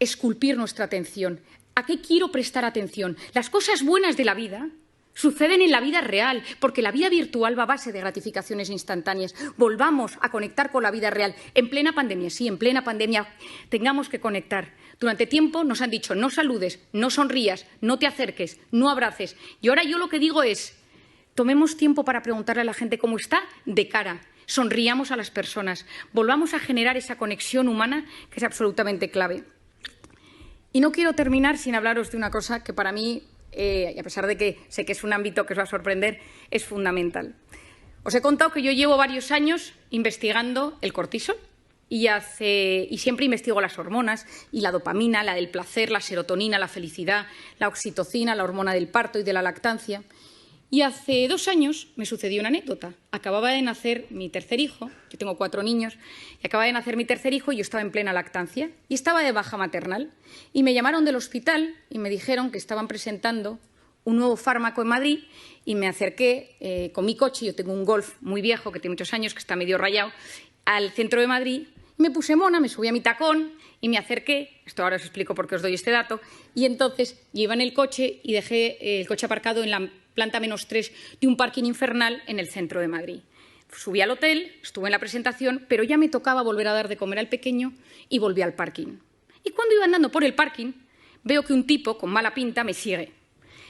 esculpir nuestra atención. ¿A qué quiero prestar atención? Las cosas buenas de la vida suceden en la vida real, porque la vida virtual va a base de gratificaciones instantáneas. Volvamos a conectar con la vida real. En plena pandemia, sí, en plena pandemia tengamos que conectar. Durante tiempo nos han dicho no saludes, no sonrías, no te acerques, no abraces. Y ahora yo lo que digo es, tomemos tiempo para preguntarle a la gente cómo está de cara. Sonriamos a las personas. Volvamos a generar esa conexión humana que es absolutamente clave. Y no quiero terminar sin hablaros de una cosa que para mí, y a pesar de que sé que es un ámbito que os va a sorprender, es fundamental. Os he contado que yo llevo varios años investigando el cortisol y siempre investigo las hormonas y la dopamina, la del placer, la serotonina, la felicidad, la oxitocina, la hormona del parto y de la lactancia. Y hace 2 años me sucedió una anécdota. Acababa de nacer mi tercer hijo, yo tengo 4 niños, y acababa de nacer mi tercer hijo y yo estaba en plena lactancia y estaba de baja maternal. Y me llamaron del hospital y me dijeron que estaban presentando un nuevo fármaco en Madrid y me acerqué con mi coche, yo tengo un Golf muy viejo que tiene muchos años, que está medio rayado, al centro de Madrid. Me puse mona, me subí a mi tacón y me acerqué, esto ahora os explico por qué os doy este dato, y entonces yo iba en el coche y dejé el coche aparcado en la planta -3 de un parking infernal en el centro de Madrid. Subí al hotel, estuve en la presentación, pero ya me tocaba volver a dar de comer al pequeño y volví al parking. Y cuando iba andando por el parking, veo que un tipo con mala pinta me sigue.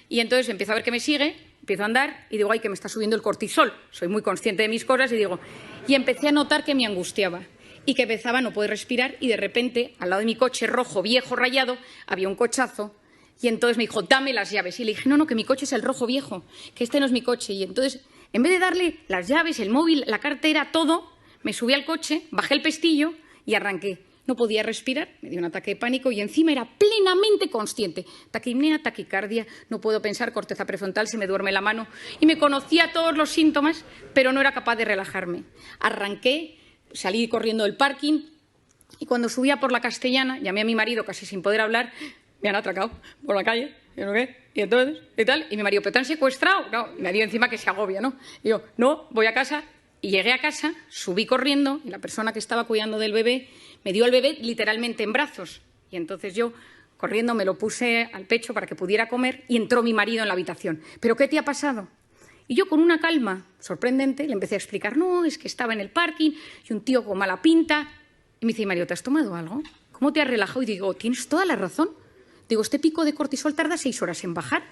Y entonces empiezo a ver que me sigue, empiezo a andar y digo, ay, que me está subiendo el cortisol. Soy muy consciente de mis cosas y empecé a notar que me angustiaba y que empezaba a no poder respirar y de repente, al lado de mi coche rojo, viejo, rayado, había un cochazo. Y entonces me dijo, dame las llaves. Y le dije, no, que mi coche es el rojo viejo, que este no es mi coche. Y entonces, en vez de darle las llaves, el móvil, la cartera, todo, me subí al coche, bajé el pestillo y arranqué. No podía respirar, me dio un ataque de pánico y encima era plenamente consciente. Taquipnea, taquicardia, no puedo pensar, corteza prefrontal, se me duerme la mano. Y me conocía todos los síntomas, pero no era capaz de relajarme. Arranqué, salí corriendo del parking y cuando subía por la Castellana, llamé a mi marido casi sin poder hablar. Me han atracado por la calle, y entonces, y tal, y mi marido, ¿pero te han secuestrado? No, y me dio encima que se agobia, ¿no? Y yo, no, voy a casa, y llegué a casa, subí corriendo, y la persona que estaba cuidando del bebé me dio al bebé literalmente en brazos, y entonces yo, corriendo, me lo puse al pecho para que pudiera comer, y entró mi marido en la habitación. ¿Pero qué te ha pasado? Y yo, con una calma sorprendente, le empecé a explicar, no, es que estaba en el parking, y un tío con mala pinta, y me dice, Mario, ¿te has tomado algo? ¿Cómo te has relajado? Y digo, tienes toda la razón. Digo, este pico de cortisol tarda 6 horas en bajar.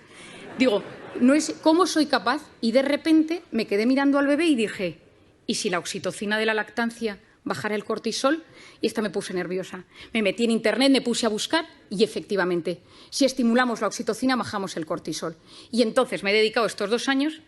Digo, no es cómo soy capaz. Y de repente me quedé mirando al bebé y dije, ¿y si la oxitocina de la lactancia bajara el cortisol? Y esta me puse nerviosa. Me metí en Internet, me puse a buscar y efectivamente, si estimulamos la oxitocina, bajamos el cortisol. Y entonces me he dedicado estos 2 años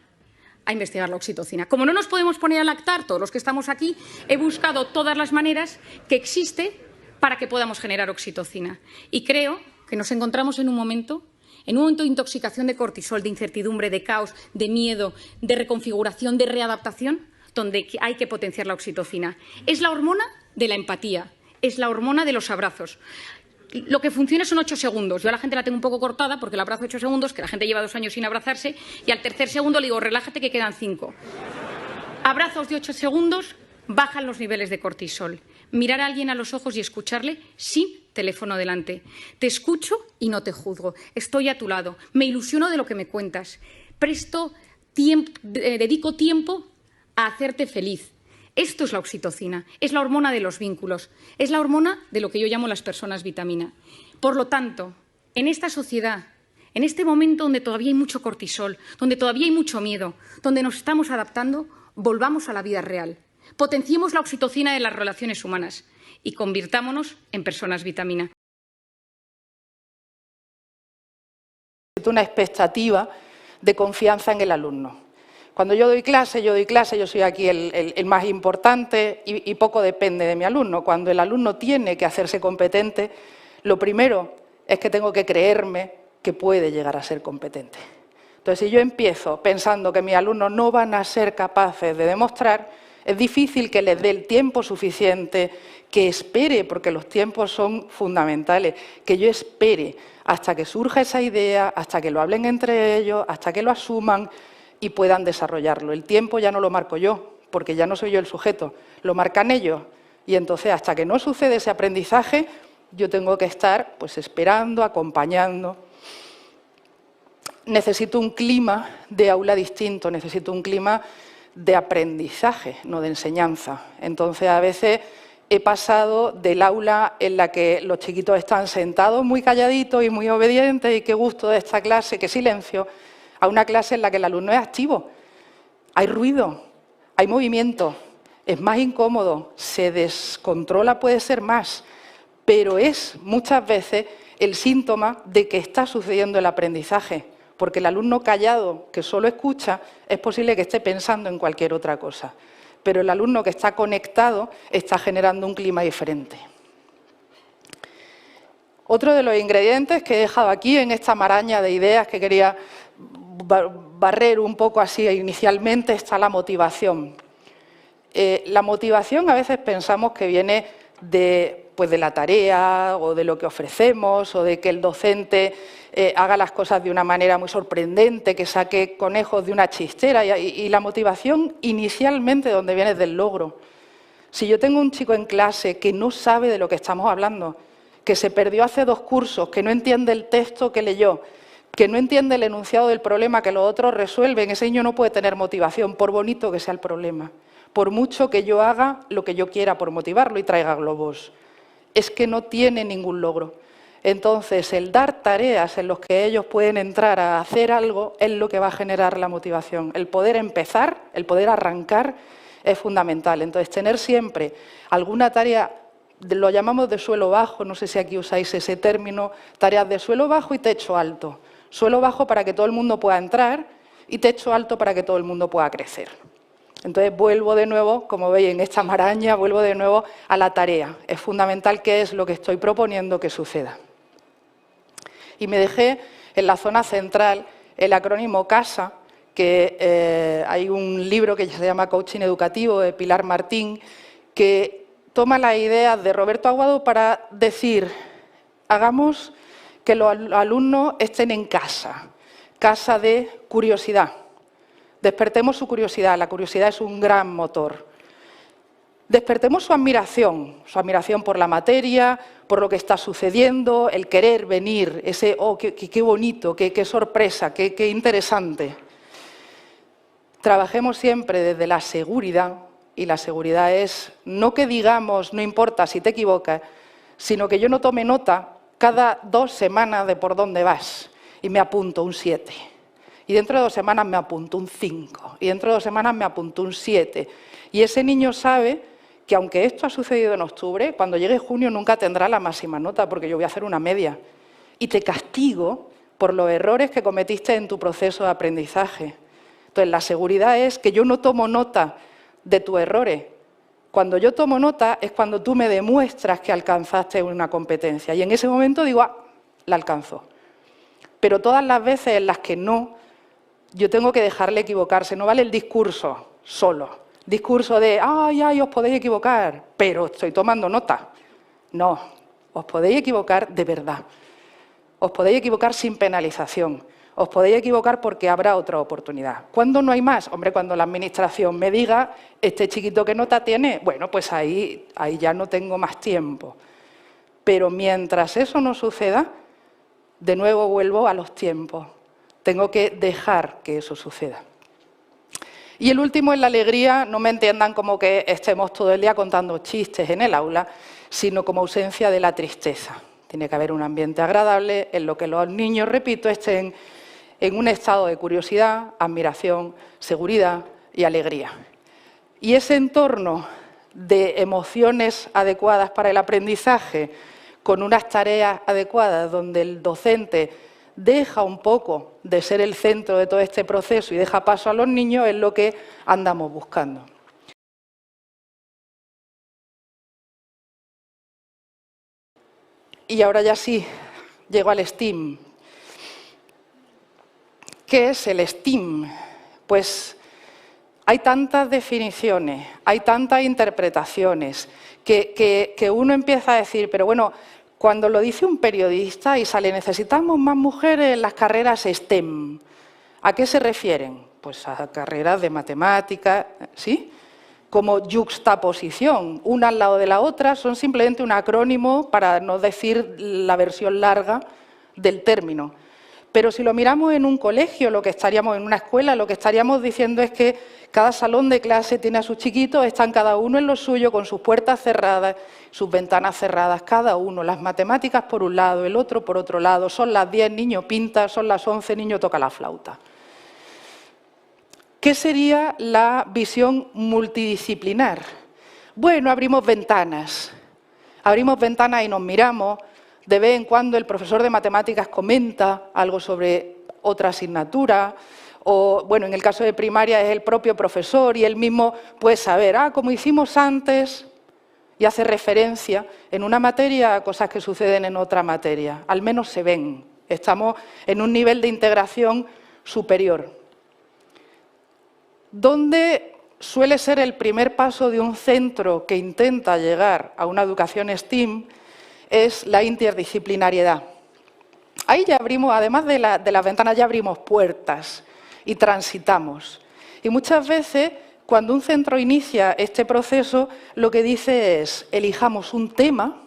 a investigar la oxitocina. Como no nos podemos poner a lactar todos los que estamos aquí, he buscado todas las maneras que existe para que podamos generar oxitocina. Y creo que nos encontramos en un momento de intoxicación de cortisol, de incertidumbre, de caos, de miedo, de reconfiguración, de readaptación, donde hay que potenciar la oxitocina. Es la hormona de la empatía, es la hormona de los abrazos. Lo que funciona son 8 segundos. Yo a la gente la tengo un poco cortada porque la abrazo 8 segundos, que la gente lleva 2 años sin abrazarse, y al tercer segundo le digo, relájate que quedan 5. Abrazos de 8 segundos bajan los niveles de cortisol. Mirar a alguien a los ojos y escucharle sin teléfono delante. Te escucho y no te juzgo. Estoy a tu lado. Me ilusiono de lo que me cuentas. Dedico tiempo a hacerte feliz. Esto es la oxitocina. Es la hormona de los vínculos. Es la hormona de lo que yo llamo las personas vitamina. Por lo tanto, en esta sociedad, en este momento donde todavía hay mucho cortisol, donde todavía hay mucho miedo, donde nos estamos adaptando, volvamos a la vida real. Potenciemos la oxitocina de las relaciones humanas y convirtámonos en personas vitamina. Una expectativa de confianza en el alumno. Cuando yo doy clase, yo soy aquí el más importante y poco depende de mi alumno. Cuando el alumno tiene que hacerse competente, lo primero es que tengo que creerme que puede llegar a ser competente. Entonces, si yo empiezo pensando que mis alumnos no van a ser capaces de demostrar, es difícil que les dé el tiempo suficiente, que espere, porque los tiempos son fundamentales, que yo espere hasta que surja esa idea, hasta que lo hablen entre ellos, hasta que lo asuman y puedan desarrollarlo. El tiempo ya no lo marco yo, porque ya no soy yo el sujeto, lo marcan ellos. Y entonces, hasta que no sucede ese aprendizaje, yo tengo que estar pues esperando, acompañando. Necesito un clima de aula distinto, necesito un clima de aprendizaje, no de enseñanza. Entonces, a veces he pasado del aula en la que los chiquitos están sentados muy calladitos y muy obedientes, y qué gusto de esta clase, qué silencio, a una clase en la que el alumno es activo. Hay ruido, hay movimiento, es más incómodo, se descontrola, puede ser más, pero es muchas veces el síntoma de que está sucediendo el aprendizaje, porque el alumno callado que solo escucha es posible que esté pensando en cualquier otra cosa, pero el alumno que está conectado está generando un clima diferente. Otro de los ingredientes que he dejado aquí en esta maraña de ideas que quería barrer un poco así inicialmente está la motivación. La motivación a veces pensamos que viene de la tarea o de lo que ofrecemos o de que el docente haga las cosas de una manera muy sorprendente, que saque conejos de una chistera, y la motivación inicialmente donde viene del logro. Si yo tengo un chico en clase que no sabe de lo que estamos hablando, que se perdió hace 2 cursos, que no entiende el texto que leyó, que no entiende el enunciado del problema que los otros resuelven, ese niño no puede tener motivación, por bonito que sea el problema, por mucho que yo haga lo que yo quiera por motivarlo y traiga globos. Es que no tiene ningún logro. Entonces, el dar tareas en las que ellos pueden entrar a hacer algo es lo que va a generar la motivación. El poder empezar, el poder arrancar es fundamental. Entonces, tener siempre alguna tarea, lo llamamos de suelo bajo, no sé si aquí usáis ese término, tareas de suelo bajo y techo alto. Suelo bajo para que todo el mundo pueda entrar y techo alto para que todo el mundo pueda crecer. Entonces vuelvo de nuevo, como veis en esta maraña, vuelvo de nuevo a la tarea. Es fundamental qué es lo que estoy proponiendo que suceda. Y me dejé en la zona central el acrónimo CASA, que hay un libro que se llama Coaching Educativo de Pilar Martín, que toma las ideas de Roberto Aguado para decir, hagamos que los alumnos estén en casa, casa de curiosidad. Despertemos su curiosidad, la curiosidad es un gran motor. Despertemos su admiración por la materia, por lo que está sucediendo, el querer venir, ese, oh, qué bonito, qué sorpresa, qué interesante. Trabajemos siempre desde la seguridad, y la seguridad es no que digamos, no importa si te equivocas, sino que yo no tome nota cada 2 semanas de por dónde vas y me apunto un 7. Y dentro de 2 semanas me apunto un 5, y dentro de 2 semanas me apunto un 7. Y ese niño sabe que aunque esto ha sucedido en octubre, cuando llegue junio nunca tendrá la máxima nota, porque yo voy a hacer una media. Y te castigo por los errores que cometiste en tu proceso de aprendizaje. Entonces, la seguridad es que yo no tomo nota de tus errores. Cuando yo tomo nota es cuando tú me demuestras que alcanzaste una competencia. Y en ese momento digo, la alcanzó. Pero todas las veces en las que no, yo tengo que dejarle equivocarse. No vale el discurso solo. Discurso de, ay, os podéis equivocar, pero estoy tomando nota. No, os podéis equivocar de verdad. Os podéis equivocar sin penalización. Os podéis equivocar porque habrá otra oportunidad. ¿Cuándo no hay más? Hombre, cuando la administración me diga, este chiquito ¿qué nota tiene? Bueno, pues ahí ya no tengo más tiempo. Pero mientras eso no suceda, de nuevo vuelvo a los tiempos. Tengo que dejar que eso suceda. Y el último es la alegría. No me entiendan como que estemos todo el día contando chistes en el aula, sino como ausencia de la tristeza. Tiene que haber un ambiente agradable en lo que los niños, repito, estén en un estado de curiosidad, admiración, seguridad y alegría. Y ese entorno de emociones adecuadas para el aprendizaje, con unas tareas adecuadas donde el docente deja un poco de ser el centro de todo este proceso y deja paso a los niños, es lo que andamos buscando. Y ahora ya sí, llego al STEAM. ¿Qué es el STEAM? Pues hay tantas definiciones, hay tantas interpretaciones, que uno empieza a decir, pero bueno, cuando lo dice un periodista y sale, necesitamos más mujeres en las carreras STEM, ¿a qué se refieren? Pues a carreras de matemáticas, ¿sí? como yuxtaposición, una al lado de la otra, son simplemente un acrónimo para no decir la versión larga del término. Pero si lo miramos en un colegio, en una escuela, lo que estaríamos diciendo es que cada salón de clase tiene a sus chiquitos, están cada uno en lo suyo, con sus puertas cerradas, sus ventanas cerradas, cada uno, las matemáticas por un lado, el otro por otro lado, son las 10, niño pinta, son las 11, niño toca la flauta. ¿Qué sería la visión multidisciplinar? Bueno, abrimos ventanas y nos miramos. De vez en cuando el profesor de matemáticas comenta algo sobre otra asignatura, o bueno, en el caso de primaria es el propio profesor y él mismo puede saber, como hicimos antes, y hace referencia en una materia a cosas que suceden en otra materia. Al menos se ven, estamos en un nivel de integración superior. ¿Dónde suele ser el primer paso de un centro que intenta llegar a una educación STEAM? Es la interdisciplinariedad. Ahí ya abrimos, además de las ventanas, ya abrimos puertas y transitamos. Y muchas veces, cuando un centro inicia este proceso, lo que dice es, elijamos un tema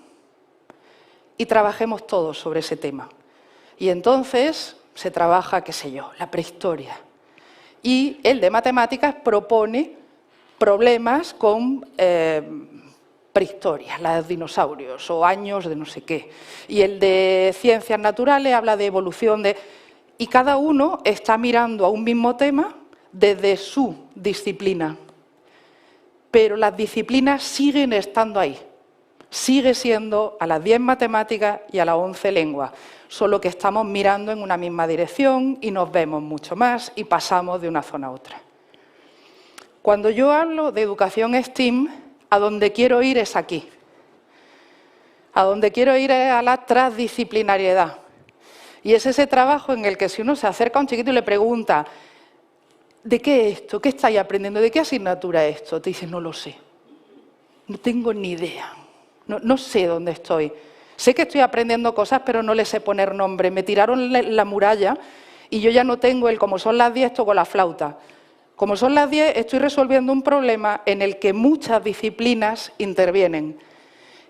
y trabajemos todos sobre ese tema. Y entonces se trabaja, qué sé yo, la prehistoria. Y el de matemáticas propone problemas con prehistoria, los dinosaurios o años de no sé qué. Y el de ciencias naturales habla de evolución y cada uno está mirando a un mismo tema desde su disciplina. Pero las disciplinas siguen estando ahí. Sigue siendo a las 10 matemáticas y a las 11 lenguas, solo que estamos mirando en una misma dirección y nos vemos mucho más y pasamos de una zona a otra. Cuando yo hablo de educación STEAM, a donde quiero ir es aquí. A donde quiero ir es a la transdisciplinariedad. Y es ese trabajo en el que si uno se acerca a un chiquito y le pregunta ¿de qué es esto? ¿Qué estáis aprendiendo? ¿De qué asignatura es esto? Te dice, no lo sé. No tengo ni idea. No sé dónde estoy. Sé que estoy aprendiendo cosas, pero no les sé poner nombre. Me tiraron la muralla y yo ya no tengo el como son las 10, toco la flauta. Como son las 10, estoy resolviendo un problema en el que muchas disciplinas intervienen.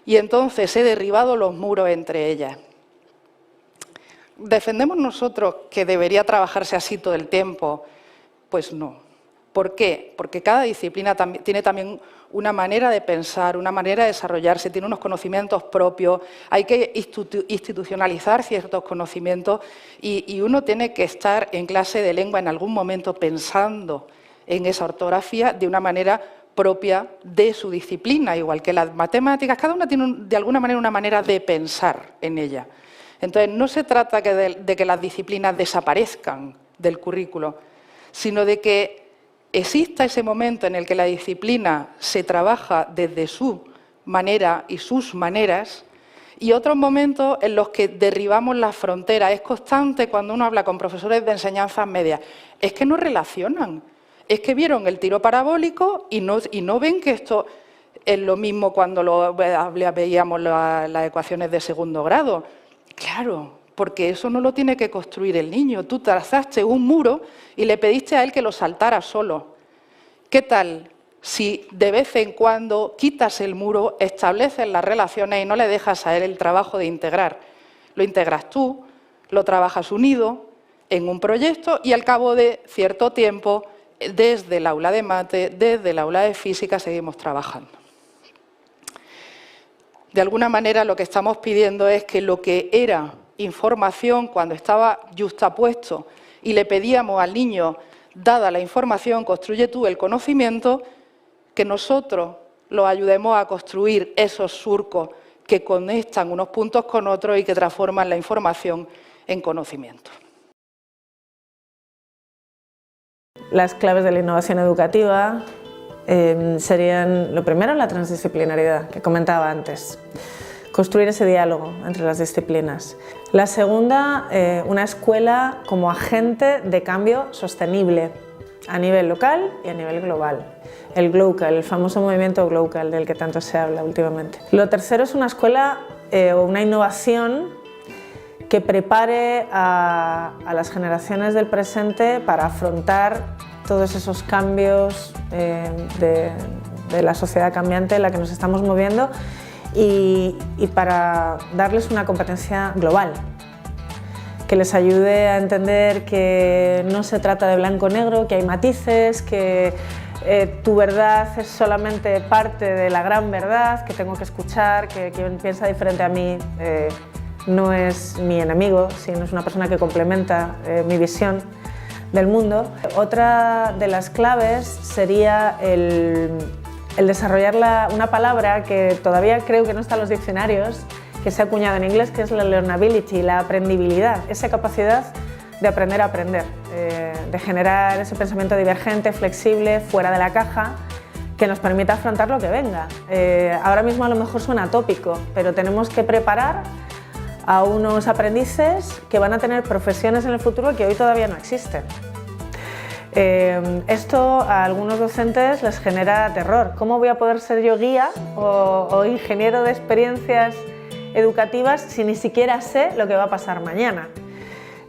Y entonces he derribado los muros entre ellas. ¿Defendemos nosotros que debería trabajarse así todo el tiempo? Pues no. ¿Por qué? Porque cada disciplina tiene también una manera de pensar, una manera de desarrollarse, tiene unos conocimientos propios, hay que institucionalizar ciertos conocimientos y uno tiene que estar en clase de lengua en algún momento pensando en esa ortografía de una manera propia de su disciplina, igual que las matemáticas, cada una tiene de alguna manera una manera de pensar en ella. Entonces, no se trata de que las disciplinas desaparezcan del currículo, sino de que exista ese momento en el que la disciplina se trabaja desde su manera y sus maneras y otros momentos en los que derribamos las fronteras. Es constante cuando uno habla con profesores de enseñanzas medias. Es que no relacionan, es que vieron el tiro parabólico y no ven que esto es lo mismo cuando veíamos las ecuaciones de segundo grado. Claro, porque eso no lo tiene que construir el niño. Tú trazaste un muro y le pediste a él que lo saltara solo. ¿Qué tal si de vez en cuando quitas el muro, estableces las relaciones y no le dejas a él el trabajo de integrar? Lo integras tú, lo trabajas unido en un proyecto y al cabo de cierto tiempo, desde el aula de mate, desde el aula de física, seguimos trabajando. De alguna manera lo que estamos pidiendo es que lo que era información cuando estaba yuxtapuesto y le pedíamos al niño, dada la información, construye tú el conocimiento, que nosotros los ayudemos a construir esos surcos que conectan unos puntos con otros y que transforman la información en conocimiento. Las claves de la innovación educativa serían, lo primero, la transdisciplinariedad, que comentaba antes. Construir ese diálogo entre las disciplinas. La segunda, una escuela como agente de cambio sostenible a nivel local y a nivel global. El GLOCAL, el famoso movimiento GLOCAL del que tanto se habla últimamente. Lo tercero es una escuela o una innovación que prepare a las generaciones del presente para afrontar todos esos cambios de la sociedad cambiante en la que nos estamos moviendo y para darles una competencia global, que les ayude a entender que no se trata de blanco-negro, que hay matices, que tu verdad es solamente parte de la gran verdad, que tengo que escuchar, que quien piensa diferente a mí no es mi enemigo, sino es una persona que complementa mi visión del mundo. Otra de las claves sería el desarrollar una palabra que todavía creo que no está en los diccionarios, que se ha acuñado en inglés, que es la learnability, la aprendibilidad, esa capacidad de aprender a aprender, de generar ese pensamiento divergente, flexible, fuera de la caja, que nos permita afrontar lo que venga. Ahora mismo a lo mejor suena tópico, pero tenemos que preparar a unos aprendices que van a tener profesiones en el futuro que hoy todavía no existen. Esto a algunos docentes les genera terror. ¿Cómo voy a poder ser yo guía o ingeniero de experiencias educativas si ni siquiera sé lo que va a pasar mañana?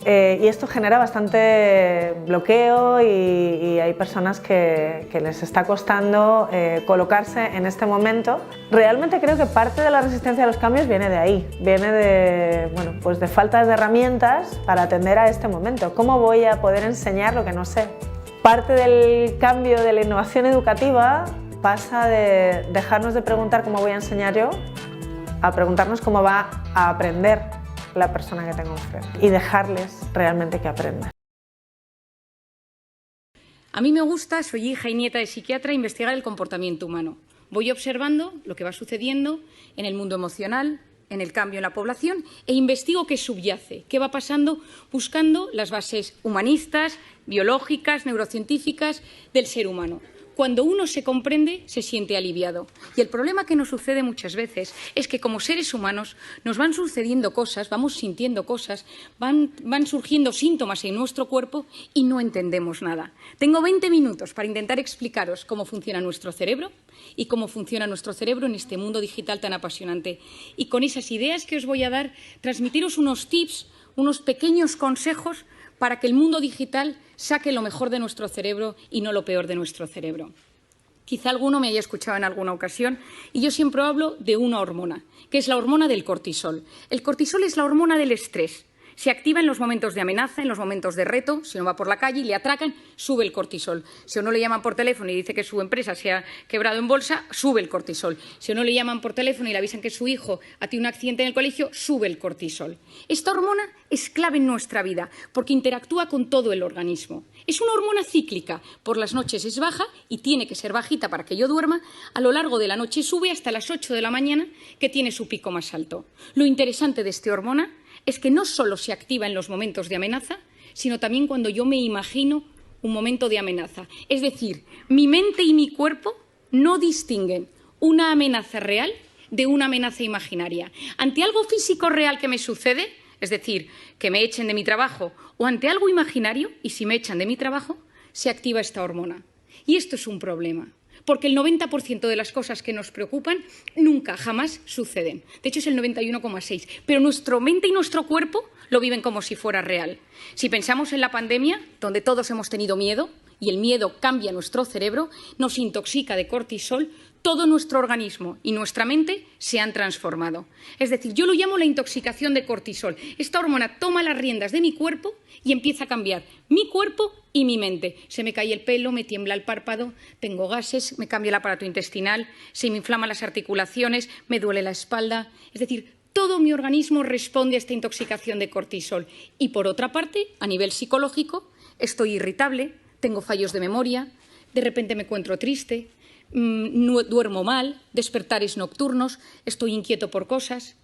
Y esto genera bastante bloqueo y hay personas que les está costando colocarse en este momento. Realmente creo que parte de la resistencia a los cambios viene de ahí, viene de, bueno, pues de falta de herramientas para atender a este momento. ¿Cómo voy a poder enseñar lo que no sé? Parte del cambio de la innovación educativa pasa de dejarnos de preguntar cómo voy a enseñar yo a preguntarnos cómo va a aprender la persona que tengo enfrente y dejarles realmente que aprendan. A mí me gusta, soy hija y nieta de psiquiatra, investigar el comportamiento humano. Voy observando lo que va sucediendo en el mundo emocional, en el cambio en la población e investigo qué subyace, qué va pasando buscando las bases humanistas, biológicas, neurocientíficas del ser humano. Cuando uno se comprende, se siente aliviado. Y el problema que nos sucede muchas veces es que como seres humanos nos van sucediendo cosas, vamos sintiendo cosas, van surgiendo síntomas en nuestro cuerpo y no entendemos nada. Tengo 20 minutos para intentar explicaros cómo funciona nuestro cerebro y cómo funciona nuestro cerebro en este mundo digital tan apasionante. Y con esas ideas que os voy a dar, transmitiros unos tips, unos pequeños consejos para que el mundo digital saque lo mejor de nuestro cerebro y no lo peor de nuestro cerebro. Quizá alguno me haya escuchado en alguna ocasión y yo siempre hablo de una hormona, que es la hormona del cortisol. El cortisol es la hormona del estrés. Se activa en los momentos de amenaza, en los momentos de reto. Si uno va por la calle y le atracan, sube el cortisol. Si a uno le llaman por teléfono y dice que su empresa se ha quebrado en bolsa, sube el cortisol. Si a uno le llaman por teléfono y le avisan que su hijo ha tenido un accidente en el colegio, sube el cortisol. Esta hormona es clave en nuestra vida porque interactúa con todo el organismo. Es una hormona cíclica. Por las noches es baja y tiene que ser bajita para que yo duerma. A lo largo de la noche sube hasta las 8 de la mañana, que tiene su pico más alto. Lo interesante de esta hormona es que no solo se activa en los momentos de amenaza, sino también cuando yo me imagino un momento de amenaza. Es decir, mi mente y mi cuerpo no distinguen una amenaza real de una amenaza imaginaria. Ante algo físico real que me sucede, es decir, que me echen de mi trabajo, o ante algo imaginario, y si me echan de mi trabajo, se activa esta hormona. Y esto es un problema, porque el 90% de las cosas que nos preocupan nunca, jamás suceden. De hecho, es el 91,6%. Pero nuestra mente y nuestro cuerpo lo viven como si fuera real. Si pensamos en la pandemia, donde todos hemos tenido miedo, y el miedo cambia nuestro cerebro, nos intoxica de cortisol, todo nuestro organismo y nuestra mente se han transformado. Es decir, yo lo llamo la intoxicación de cortisol. Esta hormona toma las riendas de mi cuerpo y empieza a cambiar mi cuerpo y mi mente. Se me cae el pelo, me tiembla el párpado, tengo gases, me cambia el aparato intestinal, se me inflaman las articulaciones, me duele la espalda. Es decir, todo mi organismo responde a esta intoxicación de cortisol. Y por otra parte, a nivel psicológico, estoy irritable, tengo fallos de memoria, de repente me encuentro triste, duermo mal, despertares nocturnos, estoy inquieto por cosas.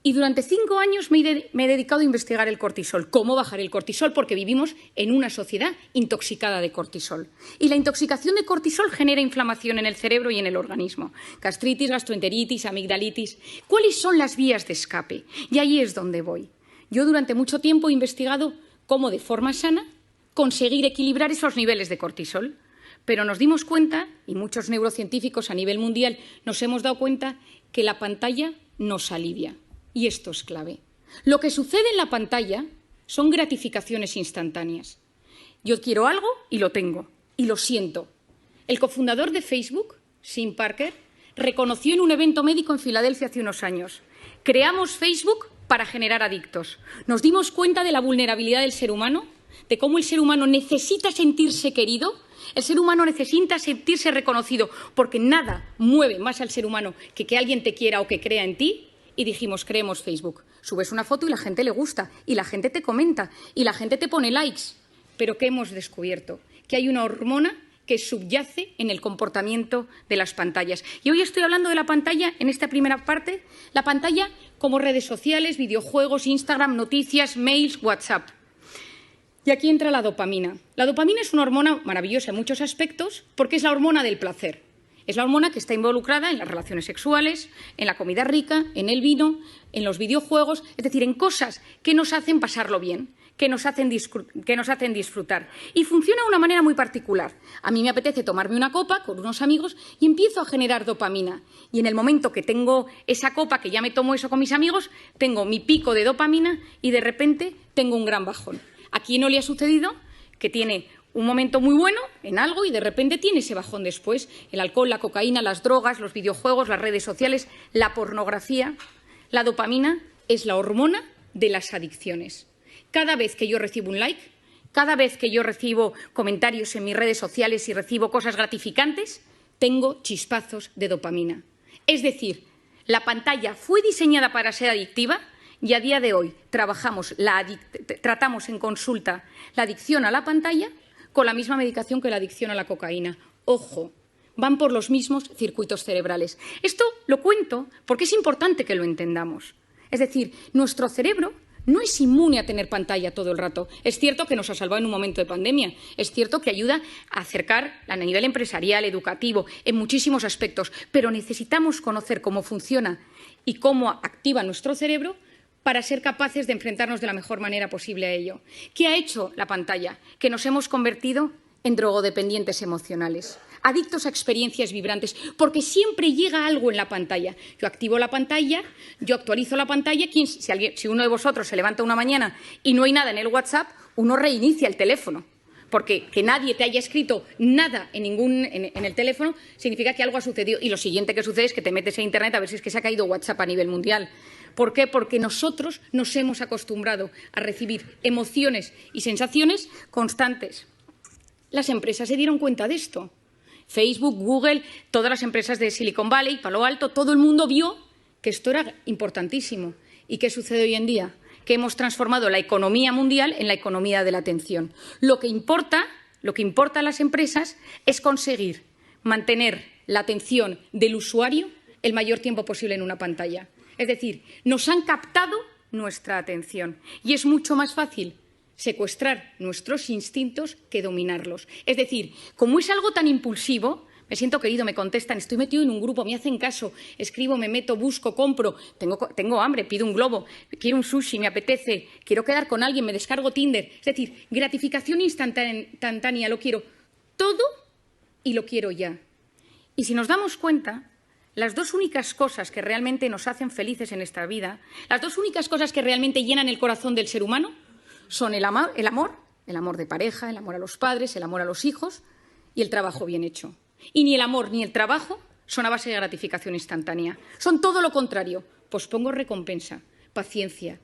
Y durante 5 años me he dedicado a investigar el cortisol, cómo bajar el cortisol, porque vivimos en una sociedad intoxicada de cortisol. Y la intoxicación de cortisol genera inflamación en el cerebro y en el organismo. Gastritis, gastroenteritis, amigdalitis. ¿Cuáles son las vías de escape? Y ahí es donde voy. Yo durante mucho tiempo he investigado cómo de forma sana conseguir equilibrar esos niveles de cortisol. Pero nos dimos cuenta, y muchos neurocientíficos a nivel mundial nos hemos dado cuenta, que la pantalla nos alivia. Y esto es clave. Lo que sucede en la pantalla son gratificaciones instantáneas. Yo quiero algo y lo tengo, y lo siento. El cofundador de Facebook Sean Parker, reconoció en un evento médico en Filadelfia hace unos años. Creamos Facebook para generar adictos. Nos dimos cuenta de la vulnerabilidad del ser humano, de cómo el ser humano necesita sentirse querido, el ser humano necesita sentirse reconocido, porque nada mueve más al ser humano que alguien te quiera o que crea en ti. Y dijimos, creemos Facebook. Subes una foto y la gente le gusta, y la gente te comenta, y la gente te pone likes. Pero ¿qué hemos descubierto? Que hay una hormona que subyace en el comportamiento de las pantallas. Y hoy estoy hablando de la pantalla, en esta primera parte, la pantalla como redes sociales, videojuegos, Instagram, noticias, mails, WhatsApp. Y aquí entra la dopamina. La dopamina es una hormona maravillosa en muchos aspectos porque es la hormona del placer. Es la hormona que está involucrada en las relaciones sexuales, en la comida rica, en el vino, en los videojuegos, es decir, en cosas que nos hacen pasarlo bien, que nos hacen disfrutar. Y funciona de una manera muy particular. A mí me apetece tomarme una copa con unos amigos y empiezo a generar dopamina. Y en el momento que tengo esa copa, que ya me tomo eso con mis amigos, tengo mi pico de dopamina y de repente tengo un gran bajón. ¿A quién no le ha sucedido que tiene un momento muy bueno en algo y de repente tiene ese bajón después? El alcohol, la cocaína, las drogas, los videojuegos, las redes sociales, la pornografía. La dopamina es la hormona de las adicciones. Cada vez que yo recibo un like, cada vez que yo recibo comentarios en mis redes sociales y recibo cosas gratificantes, tengo chispazos de dopamina. Es decir, la pantalla fue diseñada para ser adictiva y a día de hoy tratamos en consulta la adicción a la pantalla con la misma medicación que la adicción a la cocaína. Ojo, van por los mismos circuitos cerebrales. Esto lo cuento porque es importante que lo entendamos. Es decir, nuestro cerebro no es inmune a tener pantalla todo el rato. Es cierto que nos ha salvado en un momento de pandemia. Es cierto que ayuda a acercar a nivel empresarial, educativo, en muchísimos aspectos. Pero necesitamos conocer cómo funciona y cómo activa nuestro cerebro para ser capaces de enfrentarnos de la mejor manera posible a ello. ¿Qué ha hecho la pantalla? Que nos hemos convertido en drogodependientes emocionales, adictos a experiencias vibrantes, porque siempre llega algo en la pantalla. Yo activo la pantalla, yo actualizo la pantalla. Si uno de vosotros se levanta una mañana y no hay nada en el WhatsApp, uno reinicia el teléfono. Porque que nadie te haya escrito nada en el teléfono significa que algo ha sucedido. Y lo siguiente que sucede es que te metes en Internet a ver si es que se ha caído WhatsApp a nivel mundial. ¿Por qué? Porque nosotros nos hemos acostumbrado a recibir emociones y sensaciones constantes. Las empresas se dieron cuenta de esto. Facebook, Google, todas las empresas de Silicon Valley, Palo Alto, todo el mundo vio que esto era importantísimo. ¿Y qué sucede hoy en día? Que hemos transformado la economía mundial en la economía de la atención. Lo que importa a las empresas es conseguir mantener la atención del usuario el mayor tiempo posible en una pantalla. Es decir, nos han captado nuestra atención y es mucho más fácil secuestrar nuestros instintos que dominarlos. Es decir, como es algo tan impulsivo, me siento querido, me contestan, estoy metido en un grupo, me hacen caso, escribo, me meto, busco, compro, tengo hambre, pido un globo, quiero un sushi, me apetece, quiero quedar con alguien, me descargo Tinder. Es decir, gratificación instantánea, lo quiero todo y lo quiero ya. Y si nos damos cuenta, las dos únicas cosas que realmente nos hacen felices en esta vida, las dos únicas cosas que realmente llenan el corazón del ser humano, son el amor de pareja, el amor a los padres, el amor a los hijos y el trabajo bien hecho. Y ni el amor ni el trabajo son a base de gratificación instantánea. Son todo lo contrario. Pospongo recompensa, paciencia,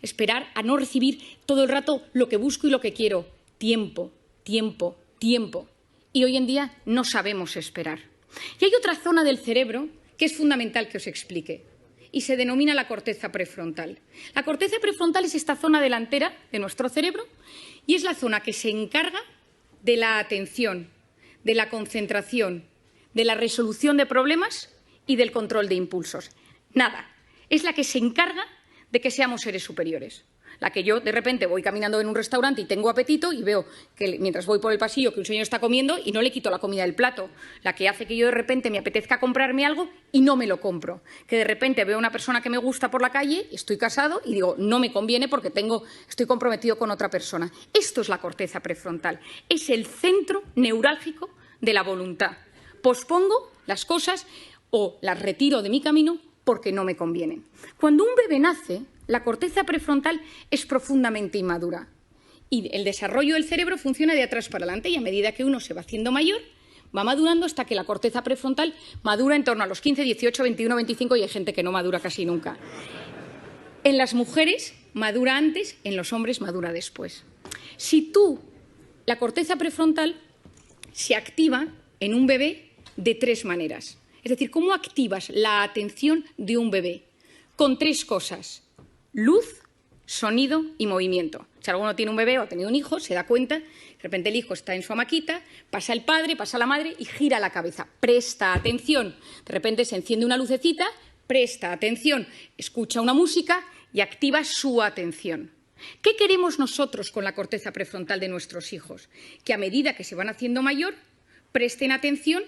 esperar a no recibir todo el rato lo que busco y lo que quiero. Tiempo, tiempo, tiempo. Y hoy en día no sabemos esperar. Y hay otra zona del cerebro que es fundamental que os explique. Y se denomina la corteza prefrontal. La corteza prefrontal es esta zona delantera de nuestro cerebro y es la zona que se encarga de la atención, de la concentración, de la resolución de problemas y del control de impulsos. Nada, es la que se encarga de que seamos seres superiores. La que yo de repente voy caminando en un restaurante y tengo apetito y veo que mientras voy por el pasillo que un señor está comiendo y no le quito la comida del plato. La que hace que yo de repente me apetezca comprarme algo y no me lo compro. Que de repente veo a una persona que me gusta por la calle, estoy casado y digo, no me conviene porque estoy comprometido con otra persona. Esto es la corteza prefrontal. Es el centro neurálgico de la voluntad. Pospongo las cosas o las retiro de mi camino porque no me convienen. Cuando un bebé nace, la corteza prefrontal es profundamente inmadura y el desarrollo del cerebro funciona de atrás para adelante y a medida que uno se va haciendo mayor, va madurando hasta que la corteza prefrontal madura en torno a los 15, 18, 21, 25 y hay gente que no madura casi nunca. En las mujeres madura antes, en los hombres madura después. Si la corteza prefrontal se activa en un bebé de 3 maneras. Es decir, ¿cómo activas la atención de un bebé? Con 3 cosas: luz, sonido y movimiento. Si alguno tiene un bebé o ha tenido un hijo, se da cuenta, de repente el hijo está en su hamaquita, pasa el padre, pasa la madre y gira la cabeza. Presta atención. De repente se enciende una lucecita, presta atención, escucha una música y activa su atención. ¿Qué queremos nosotros con la corteza prefrontal de nuestros hijos? Que a medida que se van haciendo mayor, presten atención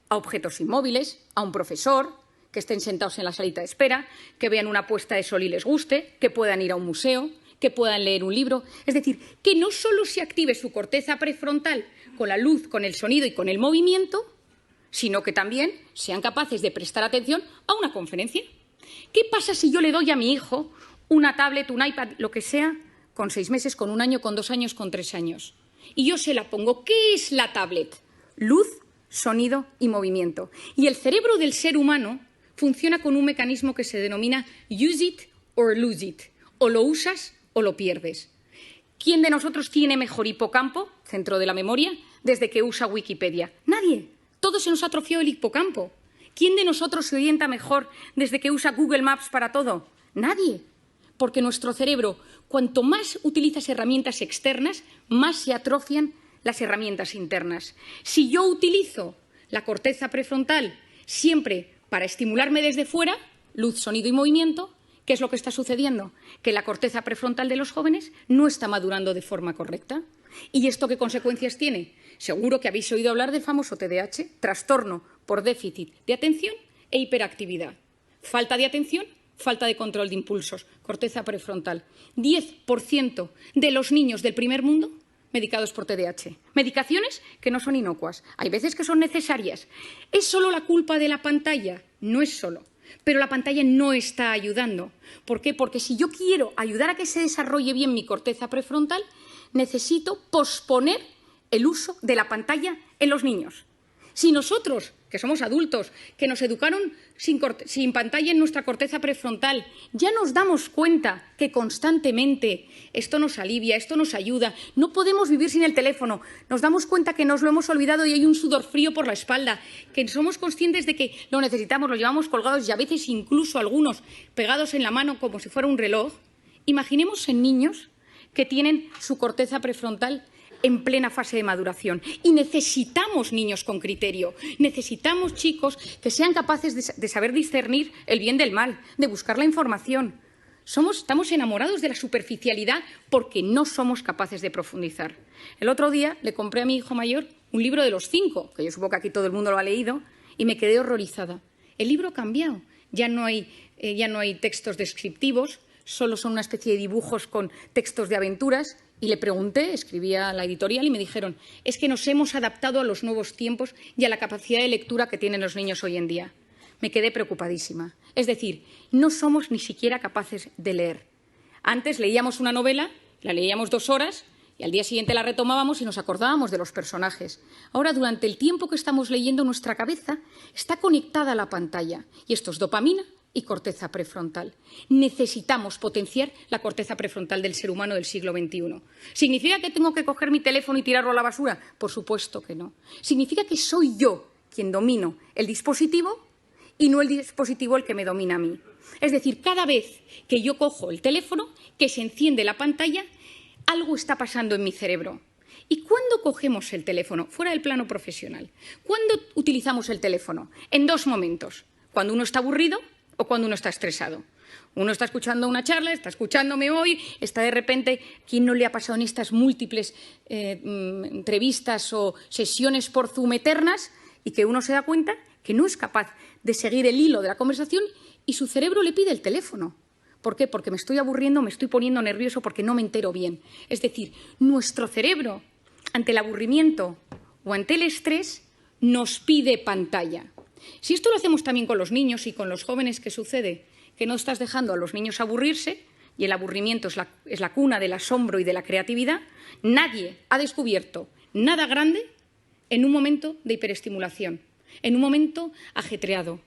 a objetos inmóviles, a un profesor, que estén sentados en la salita de espera, que vean una puesta de sol y les guste, que puedan ir a un museo, que puedan leer un libro. Es decir, que no solo se active su corteza prefrontal con la luz, con el sonido y con el movimiento, sino que también sean capaces de prestar atención a una conferencia. ¿Qué pasa si yo le doy a mi hijo una tablet, un iPad, lo que sea, con 6 meses, con 1 año, con 2 años, con 3 años? Y yo se la pongo. ¿Qué es la tablet? Luz, sonido y movimiento. Y el cerebro del ser humano funciona con un mecanismo que se denomina use it or lose it. O lo usas o lo pierdes. ¿Quién de nosotros tiene mejor hipocampo, centro de la memoria, desde que usa Wikipedia? Nadie. Todos se nos atrofió el hipocampo. ¿Quién de nosotros se orienta mejor desde que usa Google Maps para todo? Nadie. Porque nuestro cerebro, cuanto más utilizas herramientas externas, más se atrofian las herramientas internas. Si yo utilizo la corteza prefrontal siempre para estimularme desde fuera, luz, sonido y movimiento, ¿qué es lo que está sucediendo? Que la corteza prefrontal de los jóvenes no está madurando de forma correcta. ¿Y esto qué consecuencias tiene? Seguro que habéis oído hablar del famoso TDAH, trastorno por déficit de atención e hiperactividad. Falta de atención, falta de control de impulsos, corteza prefrontal. 10% de los niños del primer mundo medicados por TDAH. Medicaciones que no son inocuas. Hay veces que son necesarias. ¿Es solo la culpa de la pantalla? No es solo. Pero la pantalla no está ayudando. ¿Por qué? Porque si yo quiero ayudar a que se desarrolle bien mi corteza prefrontal, necesito posponer el uso de la pantalla en los niños. Si nosotros, que somos adultos, que nos educaron sin pantalla en nuestra corteza prefrontal, ya nos damos cuenta que constantemente esto nos alivia, esto nos ayuda, no podemos vivir sin el teléfono, nos damos cuenta que nos lo hemos olvidado y hay un sudor frío por la espalda, que somos conscientes de que lo necesitamos, lo llevamos colgados y a veces incluso algunos pegados en la mano como si fuera un reloj. Imaginemos en niños que tienen su corteza prefrontal en plena fase de maduración. Y necesitamos niños con criterio, necesitamos chicos que sean capaces de saber discernir el bien del mal, de buscar la información. Estamos enamorados de la superficialidad porque no somos capaces de profundizar. El otro día le compré a mi hijo mayor un libro de los 5, que yo supongo que aquí todo el mundo lo ha leído, y me quedé horrorizada. El libro ha cambiado, ya no hay textos descriptivos, solo son una especie de dibujos con textos de aventuras. Y le pregunté, escribí a la editorial y me dijeron, es que nos hemos adaptado a los nuevos tiempos y a la capacidad de lectura que tienen los niños hoy en día. Me quedé preocupadísima. Es decir, no somos ni siquiera capaces de leer. Antes leíamos una novela, la leíamos 2 horas y al día siguiente la retomábamos y nos acordábamos de los personajes. Ahora, durante el tiempo que estamos leyendo, nuestra cabeza está conectada a la pantalla y esto es dopamina y corteza prefrontal. Necesitamos potenciar la corteza prefrontal del ser humano del siglo XXI. ¿Significa que tengo que coger mi teléfono y tirarlo a la basura? Por supuesto que no. Significa que soy yo quien domino el dispositivo y no el dispositivo el que me domina a mí. Es decir, cada vez que yo cojo el teléfono, que se enciende la pantalla, algo está pasando en mi cerebro. ¿Y cuándo cogemos el teléfono? Fuera del plano profesional. ¿Cuándo utilizamos el teléfono? En 2 momentos. Cuando uno está aburrido o cuando uno está estresado. Uno está escuchando una charla, está escuchándome hoy, está de repente, ¿quién no le ha pasado en estas múltiples entrevistas o sesiones por Zoom eternas? Y que uno se da cuenta que no es capaz de seguir el hilo de la conversación y su cerebro le pide el teléfono. ¿Por qué? Porque me estoy aburriendo, me estoy poniendo nervioso porque no me entero bien. Es decir, nuestro cerebro, ante el aburrimiento o ante el estrés, nos pide pantalla. Si esto lo hacemos también con los niños y con los jóvenes, ¿qué sucede? Que no estás dejando a los niños aburrirse y el aburrimiento es la cuna del asombro y de la creatividad. Nadie ha descubierto nada grande en un momento de hiperestimulación, en un momento ajetreado.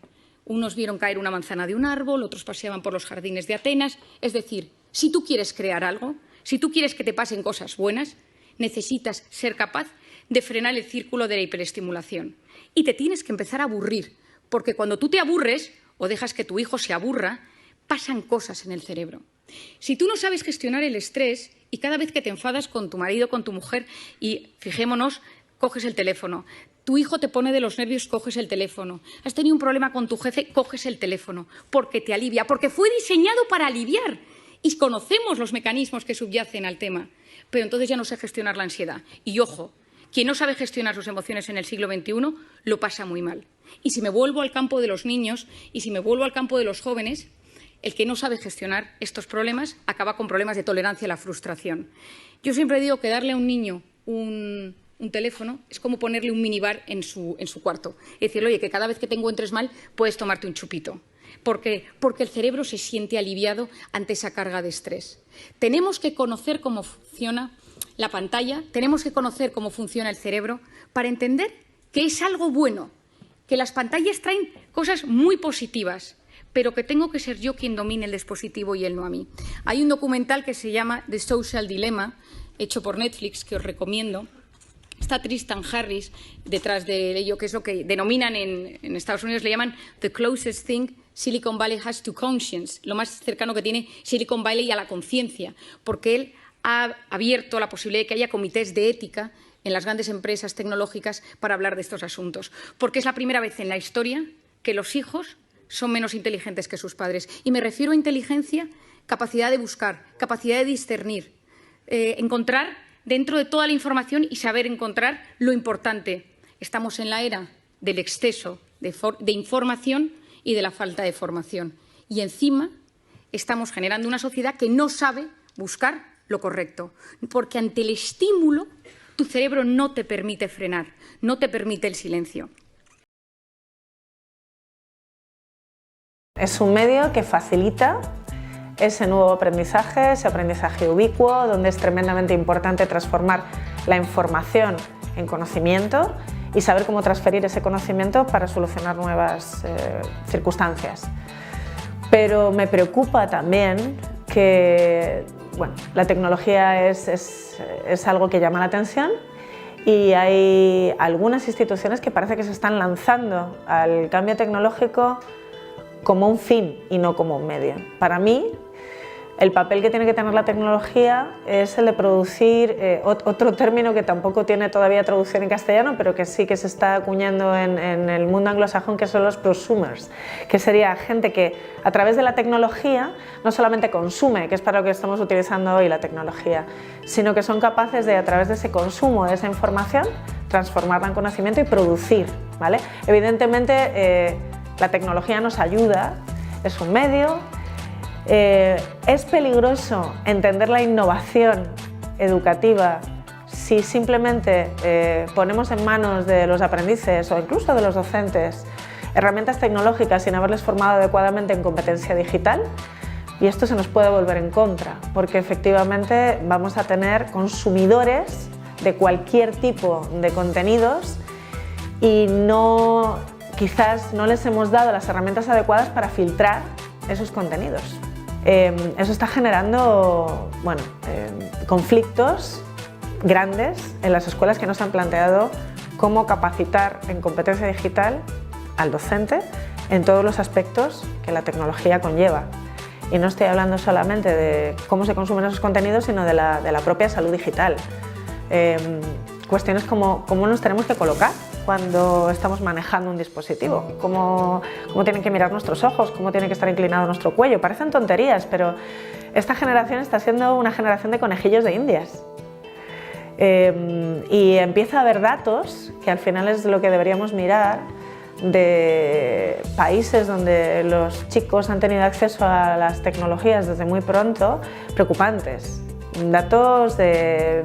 Unos vieron caer una manzana de un árbol, otros paseaban por los jardines de Atenas. Es decir, si tú quieres crear algo, si tú quieres que te pasen cosas buenas, necesitas ser capaz de frenar el círculo de la hiperestimulación. Y te tienes que empezar a aburrir, porque cuando tú te aburres o dejas que tu hijo se aburra, pasan cosas en el cerebro. Si tú no sabes gestionar el estrés y cada vez que te enfadas con tu marido, con tu mujer y, fijémonos, coges el teléfono, tu hijo te pone de los nervios, coges el teléfono, has tenido un problema con tu jefe, coges el teléfono, porque te alivia, porque fue diseñado para aliviar y conocemos los mecanismos que subyacen al tema, pero entonces ya no sé gestionar la ansiedad. Y ojo, quien no sabe gestionar sus emociones en el siglo XXI lo pasa muy mal. Y si me vuelvo al campo de los niños y si me vuelvo al campo de los jóvenes, el que no sabe gestionar estos problemas acaba con problemas de tolerancia a la frustración. Yo siempre digo que darle a un niño un teléfono es como ponerle un minibar en su cuarto. Es decirle, oye, que cada vez que te encuentres mal puedes tomarte un chupito. ¿Por qué? Porque el cerebro se siente aliviado ante esa carga de estrés. Tenemos que conocer cómo funciona la pantalla, tenemos que conocer cómo funciona el cerebro para entender que es algo bueno, que las pantallas traen cosas muy positivas, pero que tengo que ser yo quien domine el dispositivo y él no a mí. Hay un documental que se llama The Social Dilemma, hecho por Netflix, que os recomiendo. Está Tristan Harris detrás de ello, que es lo que denominan en Estados Unidos, le llaman the closest thing Silicon Valley has to conscience, lo más cercano que tiene Silicon Valley a la conciencia, porque él ha abierto la posibilidad de que haya comités de ética en las grandes empresas tecnológicas para hablar de estos asuntos, porque es la primera vez en la historia que los hijos son menos inteligentes que sus padres. Y me refiero a inteligencia, capacidad de buscar, capacidad de discernir, encontrar dentro de toda la información y saber encontrar lo importante. Estamos en la era del exceso de información y de la falta de formación. Y encima estamos generando una sociedad que no sabe buscar lo correcto, porque ante el estímulo tu cerebro no te permite frenar, no te permite el silencio. Es un medio que facilita ese nuevo aprendizaje, ese aprendizaje ubicuo, donde es tremendamente importante transformar la información en conocimiento y saber cómo transferir ese conocimiento para solucionar nuevas circunstancias. Pero me preocupa también que la tecnología es algo que llama la atención y hay algunas instituciones que parece que se están lanzando al cambio tecnológico como un fin y no como un medio. Para mí, el papel que tiene que tener la tecnología es el de producir otro término que tampoco tiene todavía traducción en castellano, pero que sí que se está acuñando en el mundo anglosajón, que son los prosumers, que sería gente que a través de la tecnología no solamente consume, que es para lo que estamos utilizando hoy la tecnología, sino que son capaces de, a través de ese consumo de esa información, transformarla en conocimiento y producir, ¿vale? Evidentemente, la tecnología nos ayuda, es un medio. Es peligroso entender la innovación educativa si simplemente ponemos en manos de los aprendices o incluso de los docentes herramientas tecnológicas sin haberles formado adecuadamente en competencia digital, y esto se nos puede volver en contra, porque efectivamente vamos a tener consumidores de cualquier tipo de contenidos y quizás no les hemos dado las herramientas adecuadas para filtrar esos contenidos. Eso está generando conflictos grandes en las escuelas que no se han planteado cómo capacitar en competencia digital al docente en todos los aspectos que la tecnología conlleva. Y no estoy hablando solamente de cómo se consumen esos contenidos, sino de la propia salud digital. Cuestiones como cómo nos tenemos que colocar cuando estamos manejando un dispositivo, cómo tienen que mirar nuestros ojos, cómo tiene que estar inclinado nuestro cuello. Parecen tonterías, pero esta generación está siendo una generación de conejillos de indias. Y empieza a haber datos, que al final es lo que deberíamos mirar, de países donde los chicos han tenido acceso a las tecnologías desde muy pronto, preocupantes. Datos de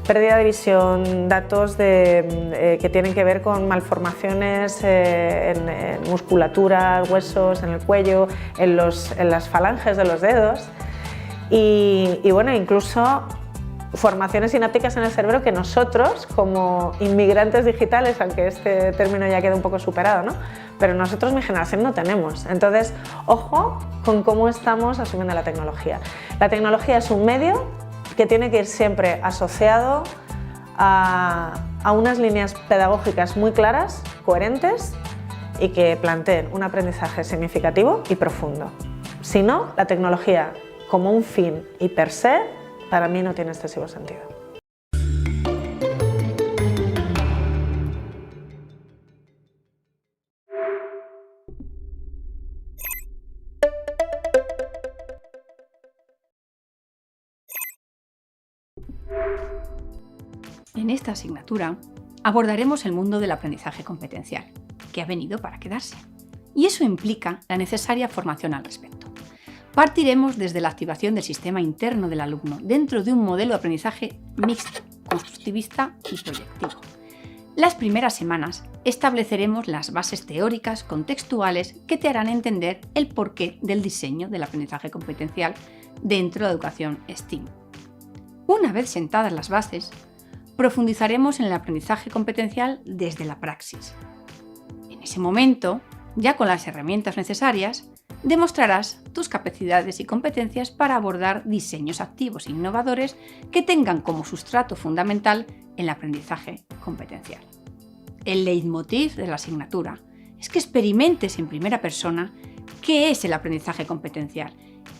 pérdida de visión, datos que tienen que ver con malformaciones en musculatura, huesos, en el cuello, en las falanges de los dedos y incluso formaciones sinápticas en el cerebro que nosotros, como inmigrantes digitales, aunque este término ya queda un poco superado, ¿no? Pero nosotros, mi generación, no tenemos. Entonces, ojo con cómo estamos asumiendo la tecnología. La tecnología es un medio que tiene que ir siempre asociado a unas líneas pedagógicas muy claras, coherentes y que planteen un aprendizaje significativo y profundo. Si no, la tecnología como un fin y per se, para mí no tiene excesivo sentido. En esta asignatura abordaremos el mundo del aprendizaje competencial, que ha venido para quedarse. Y eso implica la necesaria formación al respecto. Partiremos desde la activación del sistema interno del alumno dentro de un modelo de aprendizaje mixto, constructivista y proyectivo. Las primeras semanas estableceremos las bases teóricas contextuales que te harán entender el porqué del diseño del aprendizaje competencial dentro de la educación STEAM. Una vez sentadas las bases, profundizaremos en el aprendizaje competencial desde la praxis. En ese momento, ya con las herramientas necesarias, demostrarás tus capacidades y competencias para abordar diseños activos e innovadores que tengan como sustrato fundamental el aprendizaje competencial. El leitmotiv de la asignatura es que experimentes en primera persona qué es el aprendizaje competencial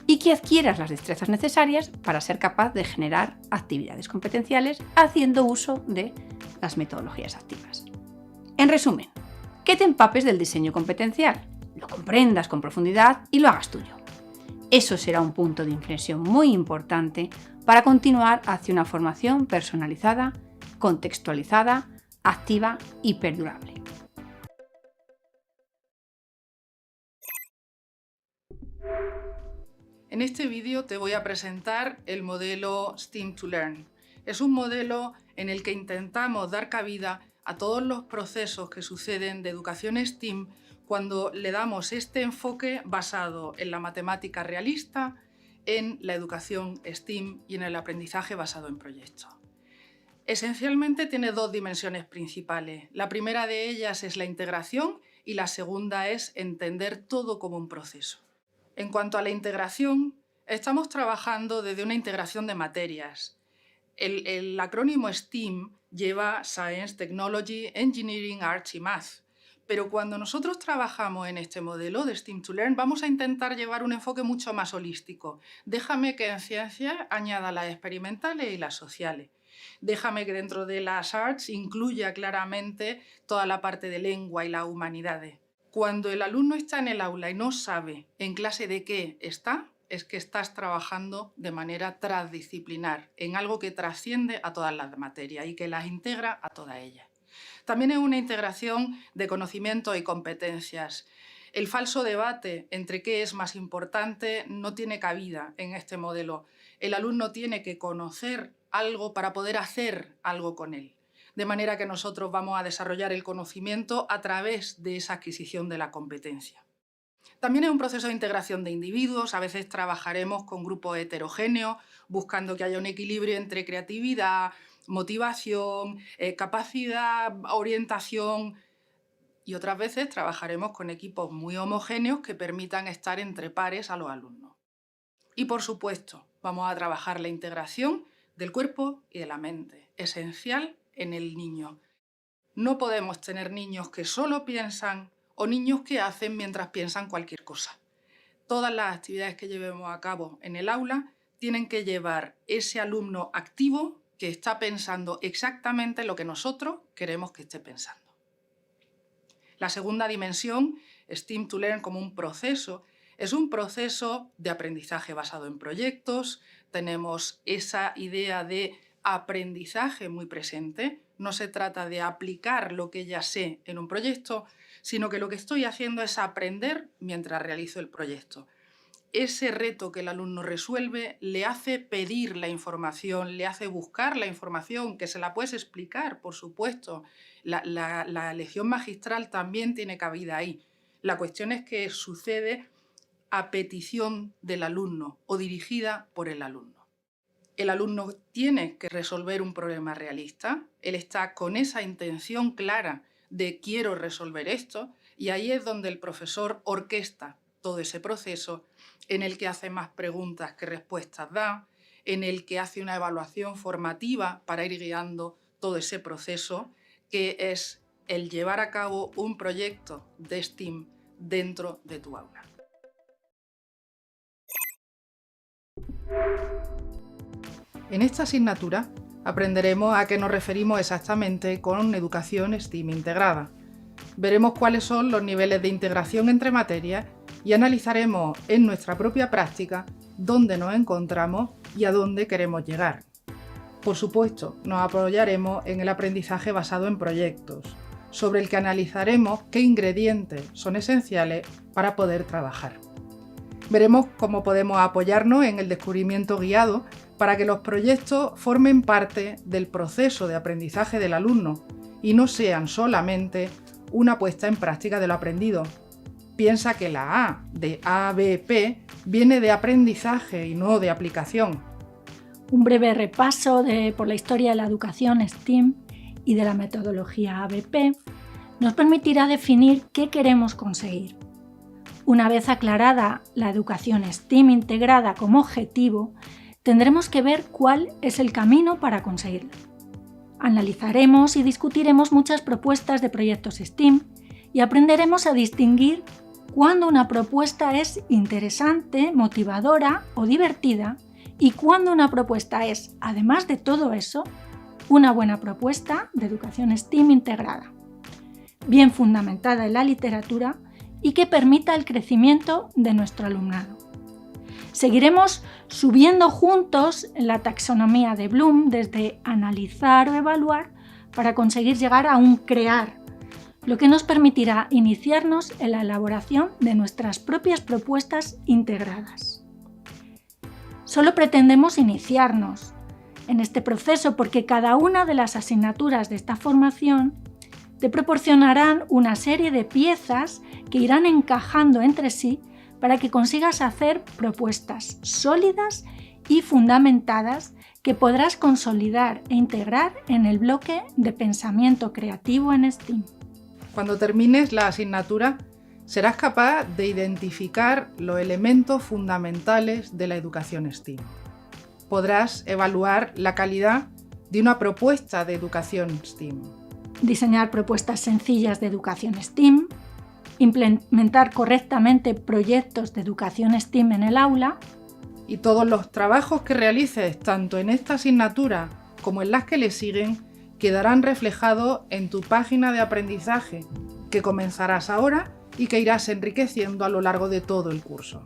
y que adquieras las destrezas necesarias para ser capaz de generar actividades competenciales haciendo uso de las metodologías activas. En resumen, que te empapes del diseño competencial, lo comprendas con profundidad y lo hagas tuyo. Eso será un punto de inflexión muy importante para continuar hacia una formación personalizada, contextualizada, activa y perdurable. En este vídeo te voy a presentar el modelo STEAM to Learn. Es un modelo en el que intentamos dar cabida a todos los procesos que suceden de educación STEAM cuando le damos este enfoque basado en la matemática realista, en la educación STEAM y en el aprendizaje basado en proyectos. Esencialmente tiene dos dimensiones principales. La primera de ellas es la integración y la segunda es entender todo como un proceso. En cuanto a la integración, estamos trabajando desde una integración de materias. El acrónimo STEAM lleva Science, Technology, Engineering, Arts y Math. Pero cuando nosotros trabajamos en este modelo de STEAM to Learn, vamos a intentar llevar un enfoque mucho más holístico. Déjame que en ciencias añada las experimentales y las sociales. Déjame que dentro de las arts incluya claramente toda la parte de lengua y las humanidades. Cuando el alumno está en el aula y no sabe en clase de qué está, es que estás trabajando de manera transdisciplinar, en algo que trasciende a todas las materias y que las integra a todas ellas. También es una integración de conocimientos y competencias. El falso debate entre qué es más importante no tiene cabida en este modelo. El alumno tiene que conocer algo para poder hacer algo con él. De manera que nosotros vamos a desarrollar el conocimiento a través de esa adquisición de la competencia. También es un proceso de integración de individuos. A veces trabajaremos con grupos heterogéneos, buscando que haya un equilibrio entre creatividad, motivación, capacidad, orientación. Y otras veces trabajaremos con equipos muy homogéneos que permitan estar entre pares a los alumnos. Y por supuesto, vamos a trabajar la integración del cuerpo y de la mente, esencial en el niño. No podemos tener niños que solo piensan o niños que hacen mientras piensan cualquier cosa. Todas las actividades que llevemos a cabo en el aula tienen que llevar ese alumno activo que está pensando exactamente lo que nosotros queremos que esté pensando. La segunda dimensión, STEAM to Learn como un proceso, es un proceso de aprendizaje basado en proyectos. Tenemos esa idea de aprendizaje muy presente. No se trata de aplicar lo que ya sé en un proyecto, sino que lo que estoy haciendo es aprender mientras realizo el proyecto. Ese reto que el alumno resuelve le hace pedir la información, le hace buscar la información, que se la puedes explicar, por supuesto. La lección magistral también tiene cabida ahí. La cuestión es que sucede a petición del alumno o dirigida por el alumno. El alumno tiene que resolver un problema realista, él está con esa intención clara de quiero resolver esto, y ahí es donde el profesor orquesta todo ese proceso en el que hace más preguntas que respuestas da, en el que hace una evaluación formativa para ir guiando todo ese proceso, que es el llevar a cabo un proyecto de STEAM dentro de tu aula. En esta asignatura aprenderemos a qué nos referimos exactamente con educación STEAM integrada. Veremos cuáles son los niveles de integración entre materias y analizaremos en nuestra propia práctica dónde nos encontramos y a dónde queremos llegar. Por supuesto, nos apoyaremos en el aprendizaje basado en proyectos, sobre el que analizaremos qué ingredientes son esenciales para poder trabajar. Veremos cómo podemos apoyarnos en el descubrimiento guiado para que los proyectos formen parte del proceso de aprendizaje del alumno y no sean solamente una puesta en práctica de lo aprendido. Piensa que la A de ABP viene de aprendizaje y no de aplicación. Un breve repaso por la historia de la educación STEAM y de la metodología ABP nos permitirá definir qué queremos conseguir. Una vez aclarada la educación STEAM integrada como objetivo, tendremos que ver cuál es el camino para conseguirlo. Analizaremos y discutiremos muchas propuestas de proyectos STEAM y aprenderemos a distinguir cuándo una propuesta es interesante, motivadora o divertida y cuándo una propuesta es, además de todo eso, una buena propuesta de educación STEAM integrada, bien fundamentada en la literatura y que permita el crecimiento de nuestro alumnado. Seguiremos subiendo juntos la taxonomía de Bloom desde analizar o evaluar para conseguir llegar a un crear, lo que nos permitirá iniciarnos en la elaboración de nuestras propias propuestas integradas. Solo pretendemos iniciarnos en este proceso porque cada una de las asignaturas de esta formación te proporcionarán una serie de piezas que irán encajando entre sí para que consigas hacer propuestas sólidas y fundamentadas que podrás consolidar e integrar en el bloque de pensamiento creativo en STEAM. Cuando termines la asignatura, serás capaz de identificar los elementos fundamentales de la educación STEAM. Podrás evaluar la calidad de una propuesta de educación STEAM. Diseñar propuestas sencillas de educación STEAM, implementar correctamente proyectos de educación STEAM en el aula. Y todos los trabajos que realices, tanto en esta asignatura como en las que le siguen, quedarán reflejados en tu página de aprendizaje, que comenzarás ahora y que irás enriqueciendo a lo largo de todo el curso.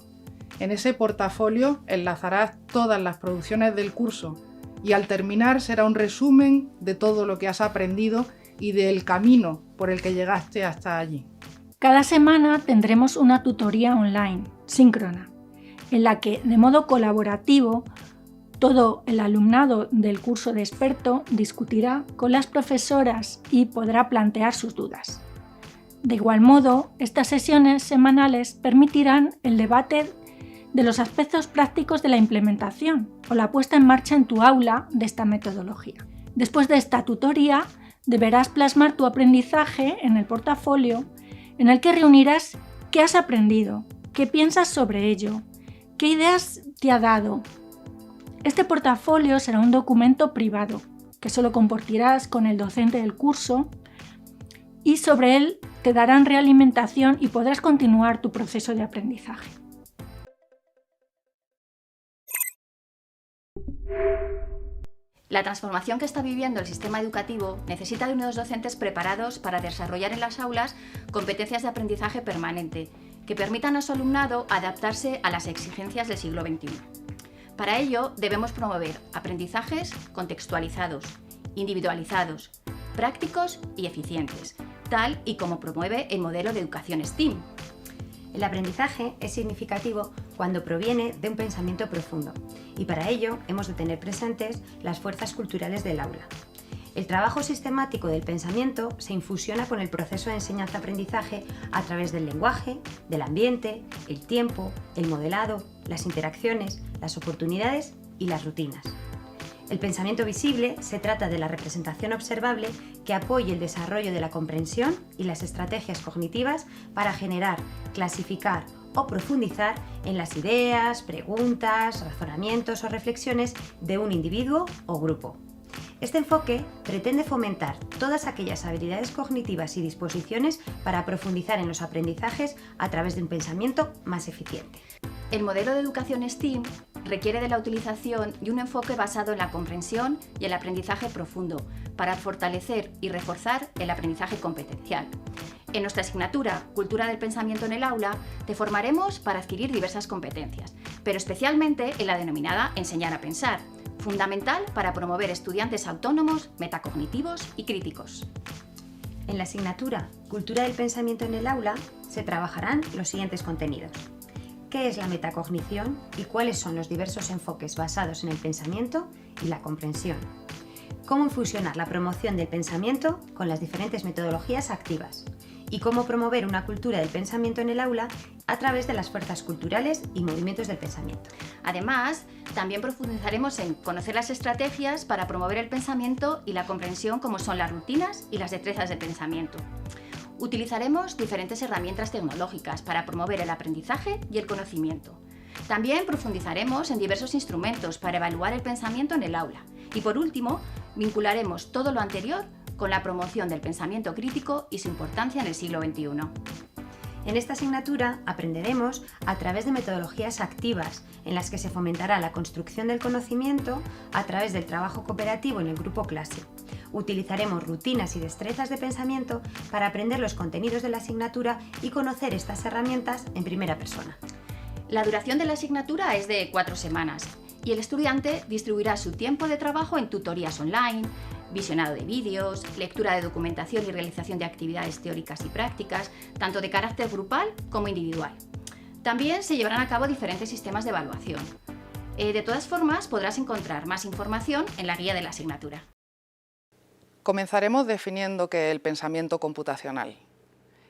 En ese portafolio enlazarás todas las producciones del curso y al terminar será un resumen de todo lo que has aprendido y del camino por el que llegaste hasta allí. Cada semana tendremos una tutoría online, síncrona, en la que, de modo colaborativo, todo el alumnado del curso de experto discutirá con las profesoras y podrá plantear sus dudas. De igual modo, estas sesiones semanales permitirán el debate de los aspectos prácticos de la implementación o la puesta en marcha en tu aula de esta metodología. Después de esta tutoría, deberás plasmar tu aprendizaje en el portafolio en el que reunirás qué has aprendido, qué piensas sobre ello, qué ideas te ha dado. Este portafolio será un documento privado que solo compartirás con el docente del curso y sobre él te darán realimentación y podrás continuar tu proceso de aprendizaje. La transformación que está viviendo el sistema educativo necesita de unos docentes preparados para desarrollar en las aulas competencias de aprendizaje permanente que permitan a su alumnado adaptarse a las exigencias del siglo XXI. Para ello, debemos promover aprendizajes contextualizados, individualizados, prácticos y eficientes, tal y como promueve el modelo de educación STEAM. El aprendizaje es significativo cuando proviene de un pensamiento profundo y para ello hemos de tener presentes las fuerzas culturales del aula. El trabajo sistemático del pensamiento se infusiona con el proceso de enseñanza-aprendizaje a través del lenguaje, del ambiente, el tiempo, el modelado, las interacciones, las oportunidades y las rutinas. El pensamiento visible se trata de la representación observable que apoye el desarrollo de la comprensión y las estrategias cognitivas para generar, clasificar o profundizar en las ideas, preguntas, razonamientos o reflexiones de un individuo o grupo. Este enfoque pretende fomentar todas aquellas habilidades cognitivas y disposiciones para profundizar en los aprendizajes a través de un pensamiento más eficiente. El modelo de educación STEAM requiere de la utilización de un enfoque basado en la comprensión y el aprendizaje profundo para fortalecer y reforzar el aprendizaje competencial. En nuestra asignatura Cultura del Pensamiento en el Aula te formaremos para adquirir diversas competencias, pero especialmente en la denominada Enseñar a Pensar, fundamental para promover estudiantes autónomos, metacognitivos y críticos. En la asignatura Cultura del Pensamiento en el Aula se trabajarán los siguientes contenidos. ¿Qué es la metacognición y cuáles son los diversos enfoques basados en el pensamiento y la comprensión? Cómo fusionar la promoción del pensamiento con las diferentes metodologías activas y cómo promover una cultura del pensamiento en el aula a través de las fuerzas culturales y movimientos del pensamiento. Además, también profundizaremos en conocer las estrategias para promover el pensamiento y la comprensión, como son las rutinas y las destrezas de pensamiento. Utilizaremos diferentes herramientas tecnológicas para promover el aprendizaje y el conocimiento. También profundizaremos en diversos instrumentos para evaluar el pensamiento en el aula. Y por último, vincularemos todo lo anterior con la promoción del pensamiento crítico y su importancia en el siglo XXI. En esta asignatura aprenderemos a través de metodologías activas en las que se fomentará la construcción del conocimiento a través del trabajo cooperativo en el grupo clase. Utilizaremos rutinas y destrezas de pensamiento para aprender los contenidos de la asignatura y conocer estas herramientas en primera persona. La duración de la asignatura es de 4 semanas y el estudiante distribuirá su tiempo de trabajo en tutorías online, visionado de vídeos, lectura de documentación y realización de actividades teóricas y prácticas, tanto de carácter grupal como individual. También se llevarán a cabo diferentes sistemas de evaluación. De todas formas, podrás encontrar más información en la guía de la asignatura. Comenzaremos definiendo qué es el pensamiento computacional.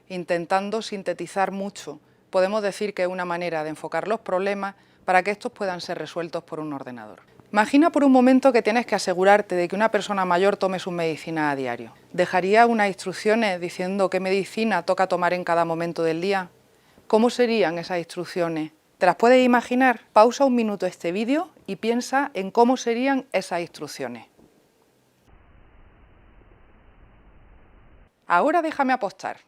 Intentando sintetizar mucho, podemos decir que es una manera de enfocar los problemas para que estos puedan ser resueltos por un ordenador. Imagina por un momento que tienes que asegurarte de que una persona mayor tome sus medicinas a diario. ¿Dejaría unas instrucciones diciendo qué medicina toca tomar en cada momento del día? ¿Cómo serían esas instrucciones? ¿Te las puedes imaginar? Pausa un minuto este vídeo y piensa en cómo serían esas instrucciones. Ahora déjame apostar.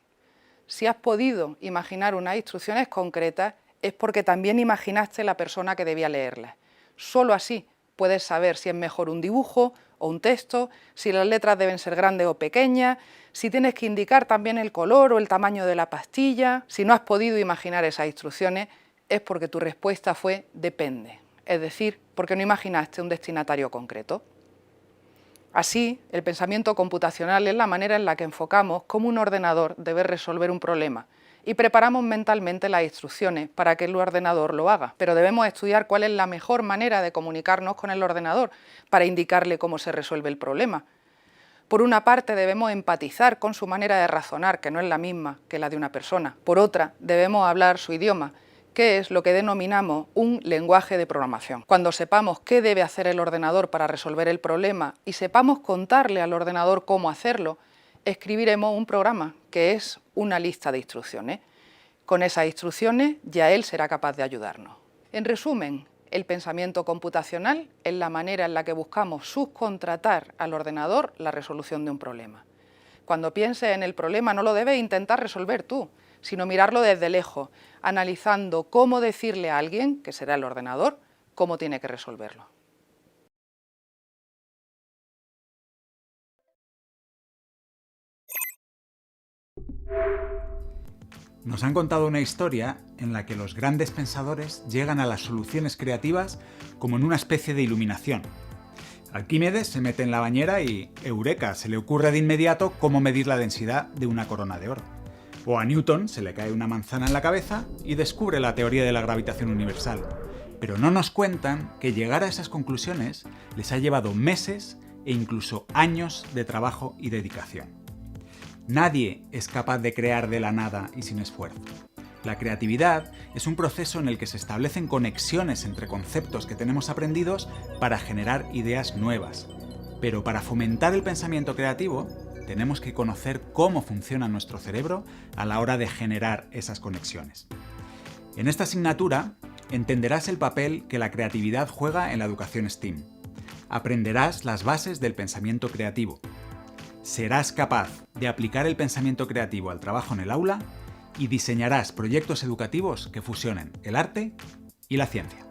Si has podido imaginar unas instrucciones concretas, es porque también imaginaste la persona que debía leerlas. Solo así puedes saber si es mejor un dibujo o un texto, si las letras deben ser grandes o pequeñas, si tienes que indicar también el color o el tamaño de la pastilla. Si no has podido imaginar esas instrucciones, es porque tu respuesta fue depende, es decir, porque no imaginaste un destinatario concreto. Así, el pensamiento computacional es la manera en la que enfocamos cómo un ordenador debe resolver un problema y preparamos mentalmente las instrucciones para que el ordenador lo haga. Pero debemos estudiar cuál es la mejor manera de comunicarnos con el ordenador para indicarle cómo se resuelve el problema. Por una parte, debemos empatizar con su manera de razonar, que no es la misma que la de una persona. Por otra, debemos hablar su idioma, que es lo que denominamos un lenguaje de programación. Cuando sepamos qué debe hacer el ordenador para resolver el problema y sepamos contarle al ordenador cómo hacerlo, escribiremos un programa, que es una lista de instrucciones. Con esas instrucciones ya él será capaz de ayudarnos. En resumen, el pensamiento computacional es la manera en la que buscamos subcontratar al ordenador la resolución de un problema. Cuando pienses en el problema no lo debes intentar resolver tú, sino mirarlo desde lejos, analizando cómo decirle a alguien, que será el ordenador, cómo tiene que resolverlo. Nos han contado una historia en la que los grandes pensadores llegan a las soluciones creativas como en una especie de iluminación. Arquímedes se mete en la bañera y, ¡eureka!, se le ocurre de inmediato cómo medir la densidad de una corona de oro. O a Newton se le cae una manzana en la cabeza y descubre la teoría de la gravitación universal. Pero no nos cuentan que llegar a esas conclusiones les ha llevado meses e incluso años de trabajo y dedicación. Nadie es capaz de crear de la nada y sin esfuerzo. La creatividad es un proceso en el que se establecen conexiones entre conceptos que tenemos aprendidos para generar ideas nuevas. Pero para fomentar el pensamiento creativo, tenemos que conocer cómo funciona nuestro cerebro a la hora de generar esas conexiones. En esta asignatura entenderás el papel que la creatividad juega en la educación STEAM. Aprenderás las bases del pensamiento creativo. Serás capaz de aplicar el pensamiento creativo al trabajo en el aula y diseñarás proyectos educativos que fusionen el arte y la ciencia.